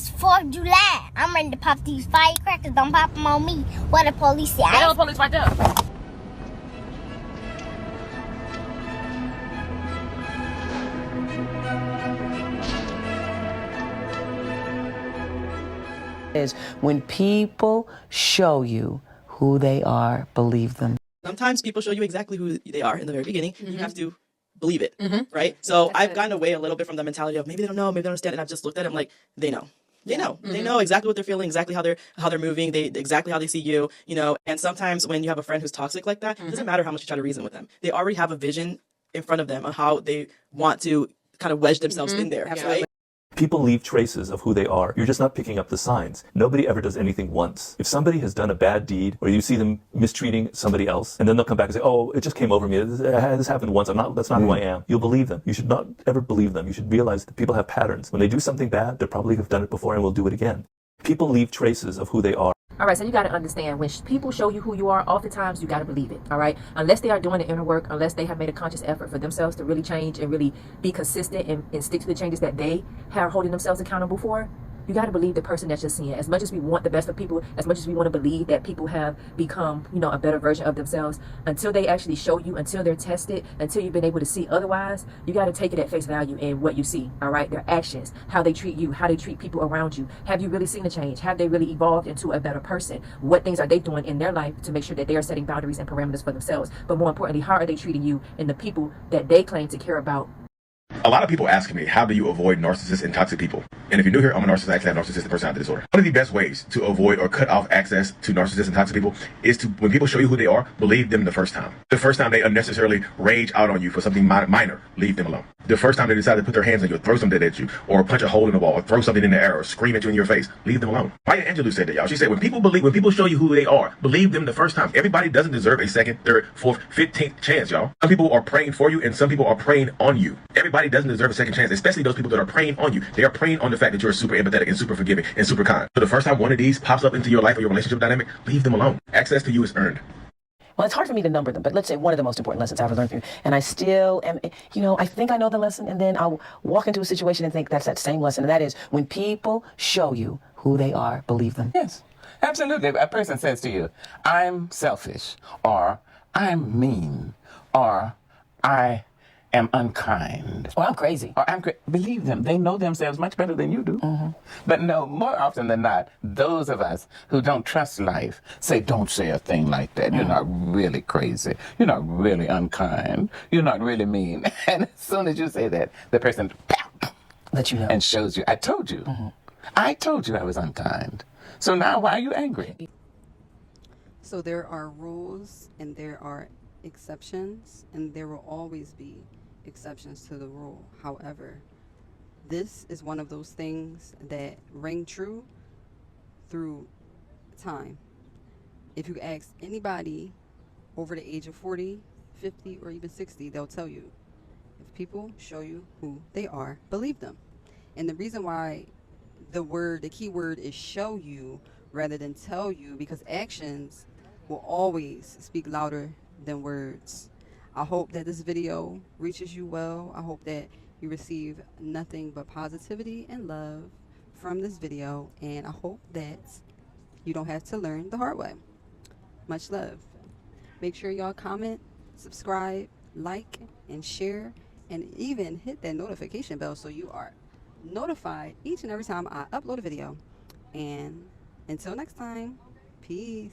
It's 4th of July. I'm ready to pop these firecrackers. Don't pop them on me. What the police say? The police right there. Is when people show you who they are, believe them. Sometimes people show you exactly who they are in the very beginning. You have to believe it, right? So I've gotten away a little bit from the mentality of maybe they don't know, maybe they don't understand, and I've just looked at them like they know. They know. They know exactly what they're feeling, exactly how they're moving, exactly how they see you, you know. And sometimes when you have a friend who's toxic like that, it doesn't matter how much you try to reason with them. They already have a vision in front of them on how they want to kind of wedge themselves in there. Right? People leave traces of who they are. You're just not picking up the signs. Nobody ever does anything once. If somebody has done a bad deed, or you see them mistreating somebody else, and then they'll come back and say, oh, it just came over me. This happened once. That's not who I am. You'll believe them. You should not ever believe them. You should realize that people have patterns. When they do something bad, they probably have done it before and will do it again. People leave traces of who they are. All right, so you got to understand, when people show you who you are, oftentimes you got to believe it, all right? Unless they are doing the inner work, unless they have made a conscious effort for themselves to really change and really be consistent and stick to the changes that they are holding themselves accountable for, you got to believe the person that you're seeing. As much as we want the best of people, as much as we want to believe that people have become, you know, a better version of themselves, until they actually show you, until they're tested, until you've been able to see otherwise, you got to take it at face value in what you see, all right? Their actions, how they treat you, how they treat people around you. Have you really seen a change? Have they really evolved into a better person? What things are they doing in their life to make sure that they are setting boundaries and parameters for themselves? But more importantly, how are they treating you and the people that they claim to care about? A lot of people ask me, how do you avoid narcissists and toxic people? And if you're new here, I'm a narcissist. I actually have narcissistic personality disorder. One of the best ways to avoid or cut off access to narcissists and toxic people is to, when people show you who they are, believe them the first time. The first time they unnecessarily rage out on you for something minor, leave them alone. The first time they decide to put their hands on you, or throw something at you, or punch a hole in the wall, or throw something in the air, or scream at you in your face, leave them alone. Maya Angelou said that, y'all. She said, when people show you who they are, believe them the first time. Everybody doesn't deserve a second, third, fourth, 15th chance, y'all. Some people are praying for you, and some people are preying on you. Everybody doesn't deserve a second chance, especially those people that are preying on you. They are preying on the fact that you're super empathetic and super forgiving and super kind. So the first time one of these pops up into your life or your relationship dynamic, leave them alone. Access to you is earned. Well, it's hard for me to number them, but let's say one of the most important lessons I've ever learned from you, and I still am, you know, I think I know the lesson, and then I'll walk into a situation and think that's that same lesson, and that is, when people show you who they are, believe them. Yes, absolutely. A person says to you, I'm selfish, or I'm mean, or I am unkind. Or I'm crazy. Or believe them. They know themselves much better than you do. But no, more often than not, those of us who don't trust life say, don't say a thing like that. You're not really crazy. You're not really unkind. You're not really mean. And as soon as you say that, the person let you know and shows you, I told you. I told you I was unkind. So now why are you angry? So there are rules and there are exceptions, and there will always be exceptions to the rule. However, this is one of those things that ring true through time. If you ask anybody over the age of 40, 50, or even 60, they'll tell you, if people show you who they are, believe them. And the reason why the key word is show you rather than tell you, because actions will always speak louder than words. I hope that this video reaches you well. I hope that you receive nothing but positivity and love from this video, and I hope that you don't have to learn the hard way. Much love. Make sure y'all comment, subscribe, like, and share, and even hit that notification bell so you are notified each and every time I upload a video. And until next time, peace.